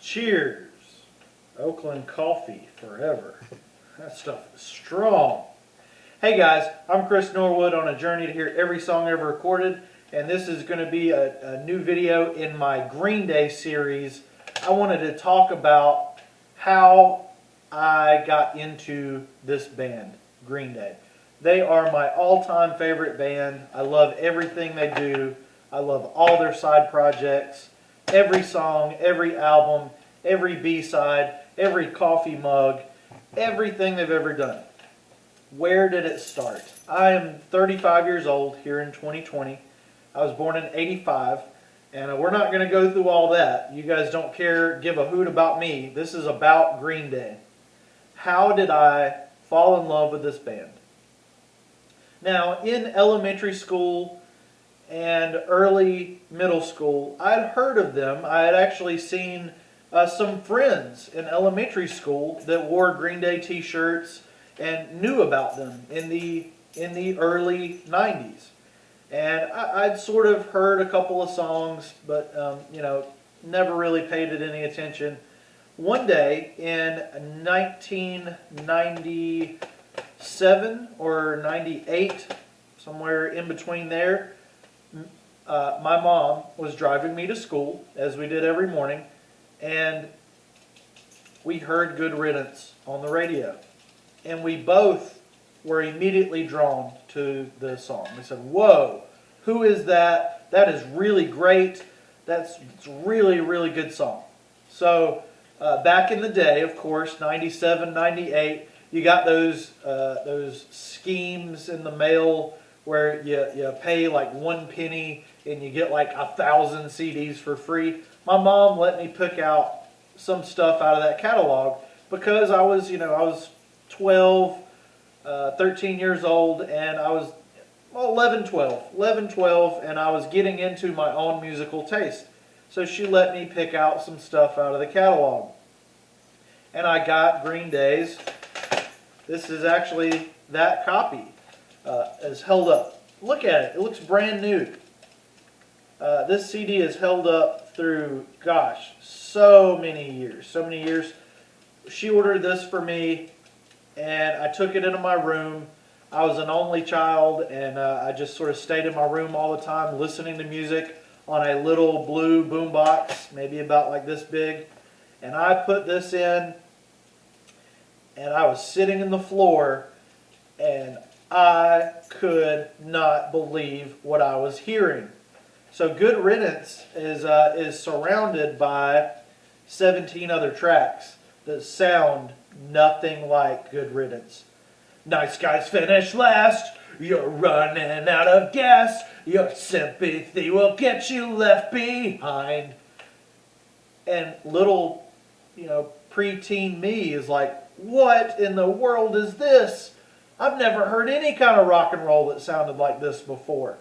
Cheers. Oakland coffee forever. That stuff is strong. Hey guys, I'm Chris Norwood on a journey to hear every song ever recorded, and this is going to be a new video in my Green Day series. I wanted to talk about how I got into this band, Green Day. They are my all-time favorite band. I love everything they do. I love all their side projects, every song, every album, every B-side, every coffee mug, everything they've ever done. Where did it start? I am 35 years old here in 2020. I was born in 85, and we're not going to go through all that. You guys don't give a hoot about me. This is about Green Day. How did I fall in love with this band? Now, in elementary school and early middle school, I'd heard of them. I had actually seen some friends in elementary school that wore Green Day t-shirts and knew about them in the early 90s. And I'd sort of heard a couple of songs, but never really paid it any attention. One day in 1997 or 98, somewhere in between there, my mom was driving me to school, as we did every morning, and we heard Good Riddance on the radio. And we both were immediately drawn to the song. We said, whoa, who is that? That is really great. It's really, really good song. So back in the day, of course, 97, 98, you got those schemes in the mail where you pay like 1 penny and you get like 1,000 CDs for free. My mom let me pick out some stuff out of that catalog because I was 12, 13 years old, and I was 11, 12, and I was getting into my own musical taste. So she let me pick out some stuff out of the catalog. And I got Green Day's. This is actually that copy. Is held up. Look at it. It looks brand new. This CD is held up through, gosh, so many years. She ordered this for me, and I took it into my room. I was an only child, and I just sort of stayed in my room all the time listening to music on a little blue boombox, maybe about like this big. And I put this in, and I was sitting in the floor, and I could not believe what I was hearing. So Good Riddance is surrounded by 17 other tracks that sound nothing like Good Riddance. Nice guys finish last. You're running out of gas. Your sympathy will get you left behind. And little, preteen me is like, what in the world is this? I've never heard any kind of rock and roll that sounded like this before.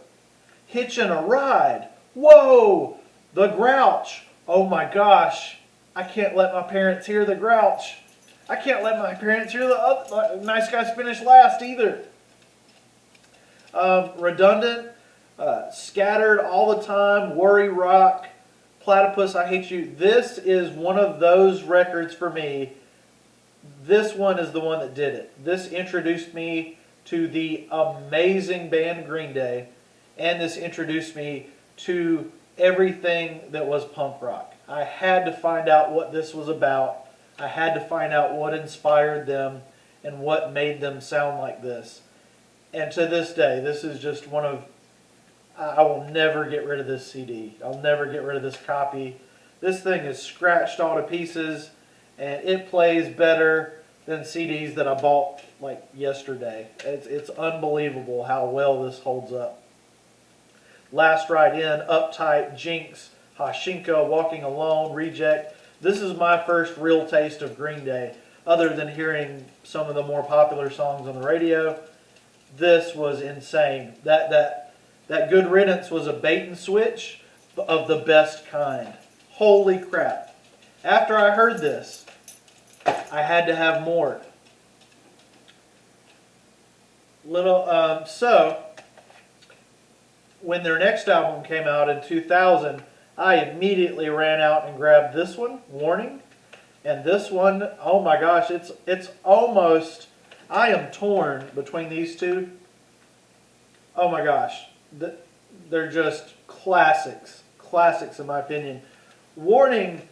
Hitching a Ride. Whoa! The Grouch. Oh my gosh. I can't let my parents hear the Grouch. I can't let my parents hear the other, Nice Guys Finish Last either. Redundant. Scattered All the Time. Worry Rock. Platypus, I Hate You. This is one of those records for me. This one is the one that did it. This introduced me to the amazing band Green Day, and this introduced me to everything that was punk rock. I had to find out what this was about. I had to find out what inspired them and what made them sound like this. And to this day, this is just one of... I will never get rid of this CD. I'll never get rid of this copy. This thing is scratched all to pieces, and it plays better than CDs that I bought like yesterday. It's unbelievable how well this holds up. Last Ride In, Uptight, Jinx, Hashinka, Walking Alone, Reject. This is my first real taste of Green Day, other than hearing some of the more popular songs on the radio. This was insane. That Good Riddance was a bait and switch of the best kind. Holy crap. After I heard this, I had to have more. So when their next album came out in 2000, I immediately ran out and grabbed this one, Warning, and this one, oh my gosh, it's almost, I am torn between these two. Oh my gosh, they're just classics in my opinion. Warning,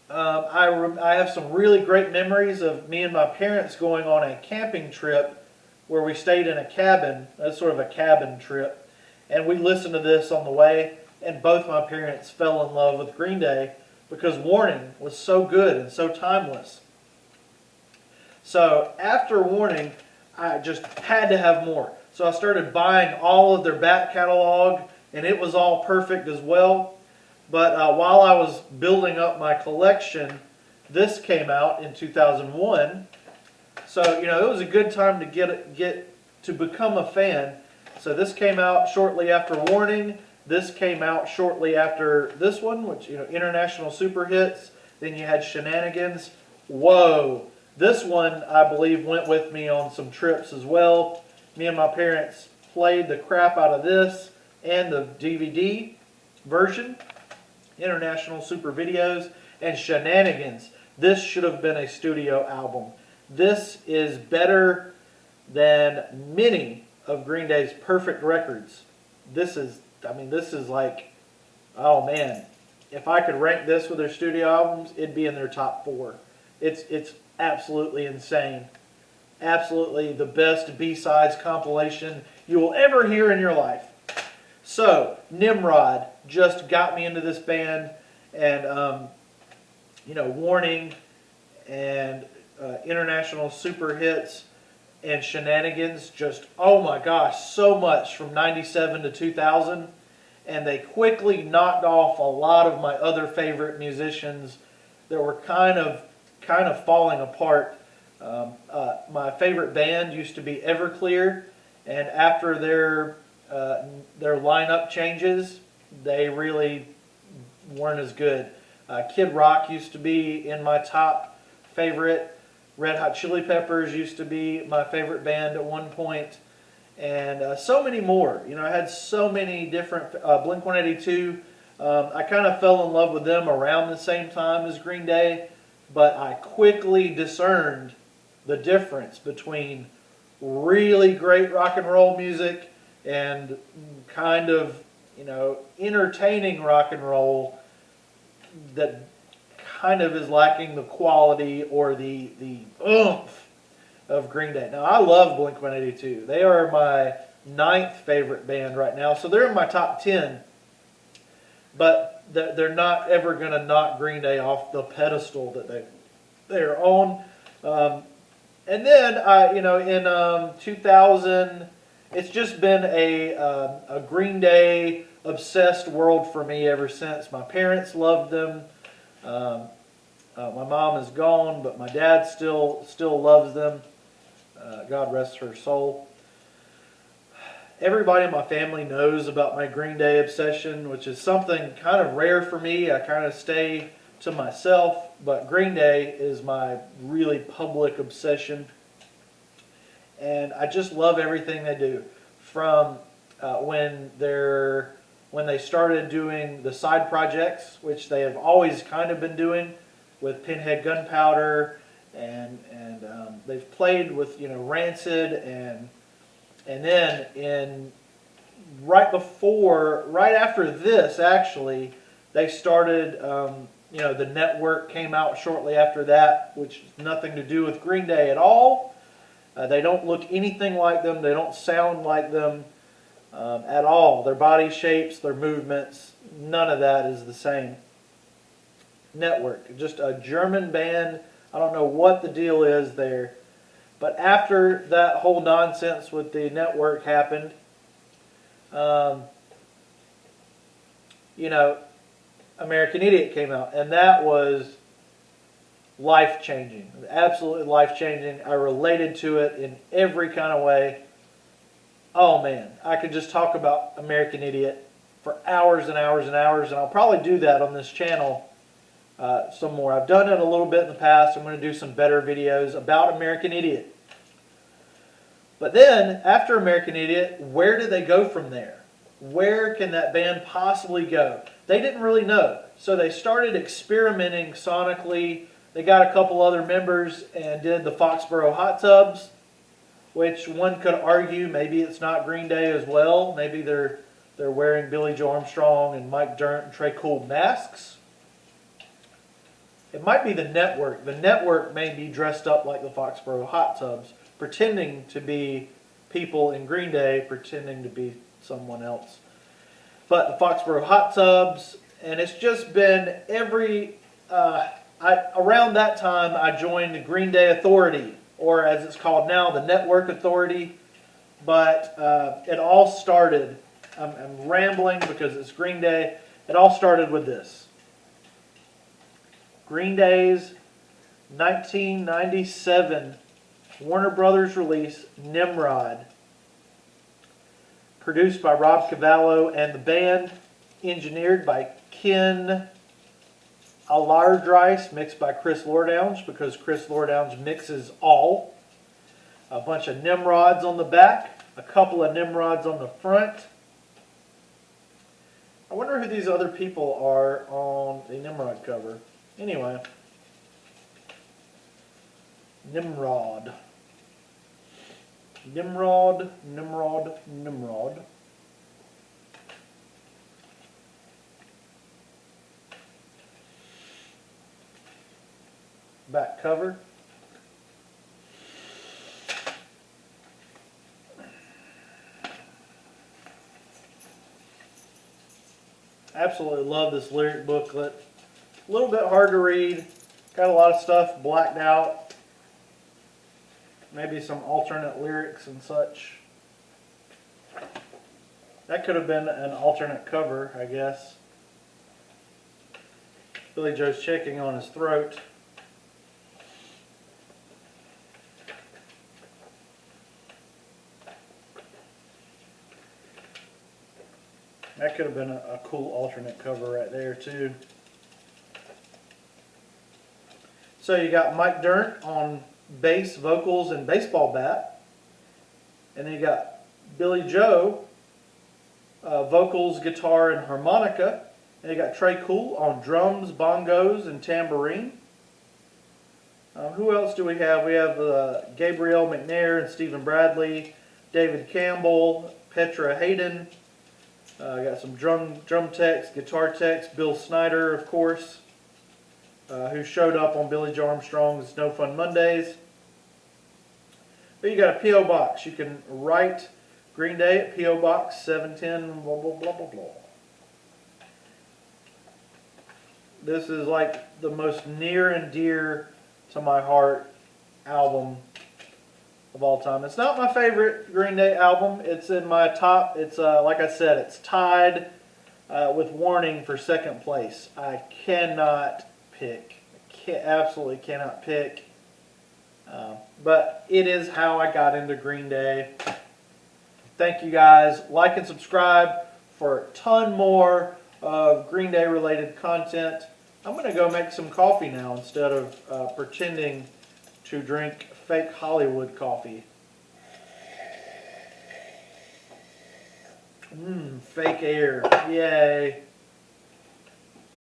I have some really great memories of me and my parents going on a camping trip where we stayed in a cabin. That's sort of a cabin trip. And we listened to this on the way, and both my parents fell in love with Green Day because Warning was so good and so timeless. So after Warning, I just had to have more. So I started buying all of their back catalog, and it was all perfect as well. But while I was building up my collection, this came out in 2001. So, you know, it was a good time to get to become a fan. So this came out shortly after Warning. This came out shortly after this one, which, you know, International Super Hits. Then you had Shenanigans. Whoa. This one, I believe, went with me on some trips as well. Me and my parents played the crap out of this and the DVD version. International Super Videos, and Shenanigans. This should have been a studio album. This is better than many of Green Day's perfect records. This is like, oh man, if I could rank this with their studio albums, it'd be in their top 4. It's absolutely insane. Absolutely the best B-sides compilation you will ever hear in your life. So, Nimrod just got me into this band, and, you know, Warning and International Super Hits and Shenanigans, just, oh my gosh, so much from 97 to 2000, and they quickly knocked off a lot of my other favorite musicians that were kind of falling apart. My favorite band used to be Everclear, and after their lineup changes, they really weren't as good. Kid Rock used to be in my top favorite. Red Hot Chili Peppers used to be my favorite band at one point. And so many more. You know, I had so many different... Blink-182, I kind of fell in love with them around the same time as Green Day, but I quickly discerned the difference between really great rock and roll music and kind of, you know, entertaining rock and roll that kind of is lacking the quality or the oomph of Green Day. Now, I love Blink-182. They are my 9th favorite band right now, so they're in my top 10. But they're not ever going to knock Green Day off the pedestal that they're on. And then, you know, in 2000, it's just been a Green Day obsessed world for me ever since. My parents loved them. My mom is gone, but my dad still loves them. God rest her soul. Everybody in my family knows about my Green Day obsession, which is something kind of rare for me. I kind of stay to myself, but Green Day is my really public obsession. And I just love everything they do. From when they started doing the side projects, which they have always kind of been doing with Pinhead Gunpowder, and they've played with, you know, Rancid, and then right after this, actually, they started, you know, the Network came out shortly after that, which has nothing to do with Green Day at all. They don't look anything like them. They don't sound like them at all. Their body shapes, their movements, none of that is the same. Network, just a German band. I don't know what the deal is there. But after that whole nonsense with the Network happened, you know, American Idiot came out, and that was life-changing, absolutely life-changing. I related to it in every kind of way. Oh man, I could just talk about American Idiot for hours and hours and hours, and I'll probably do that on this channel some more. I've done it a little bit in the past. I'm going to do some better videos about American Idiot. But then, after American Idiot, where did they go from there? where can that band possibly go? They didn't really know. So they started experimenting sonically. They got a couple other members and did the Foxborough Hot Tubs, which one could argue maybe it's not Green Day as well. Maybe they're wearing Billy Joe Armstrong and Mike Dirnt and Trey Cool masks. It might be the network. The network may be dressed up like the Foxborough Hot Tubs, pretending to be people in Green Day, pretending to be someone else. But the Foxborough Hot Tubs, and it's just been around that time I joined the Green Day Authority, or as it's called now, the Network Authority. But it all started, I'm rambling because it's Green Day, it all started with this. Green Day's 1997 Warner Brothers release, Nimrod, produced by Rob Cavallo and the band, engineered by Ken Alardrice, mixed by Chris Loredounge, because Chris Loredounge mixes all. A bunch of Nimrods on the back, a couple of Nimrods on the front. I wonder who these other people are on the Nimrod cover. Anyway, Nimrod. Nimrod, Nimrod, Nimrod. Back cover. Absolutely love this lyric booklet. A little bit hard to read. Got a lot of stuff blacked out. Maybe some alternate lyrics and such. That could have been an alternate cover, I guess. Billy Joe's checking on his throat. That could have been a cool alternate cover right there too. So you got Mike Dirnt on bass, vocals, and baseball bat. And then you got Billy Joe, vocals, guitar, and harmonica. And you got Trey Cool on drums, bongos, and tambourine. Who else do we have? We have Gabrielle McNair and Stephen Bradley, David Campbell, Petra Hayden. Got some drum techs, guitar techs, Bill Snyder, of course, who showed up on Billy Joe Armstrong's No Fun Mondays. But you got a P.O. Box. You can write Green Day at P.O. Box 710, blah, blah, blah, blah, blah. This is like the most near and dear to my heart album of all time. It's not my favorite Green Day album. It's in my top. It's like I said, it's tied with Warning for second place. I cannot pick. Absolutely cannot pick. But it is how I got into Green Day. Thank you guys. Like and subscribe for a ton more of Green Day related content. I'm going to go make some coffee now instead of pretending to drink fake Hollywood coffee. Fake air. Yay.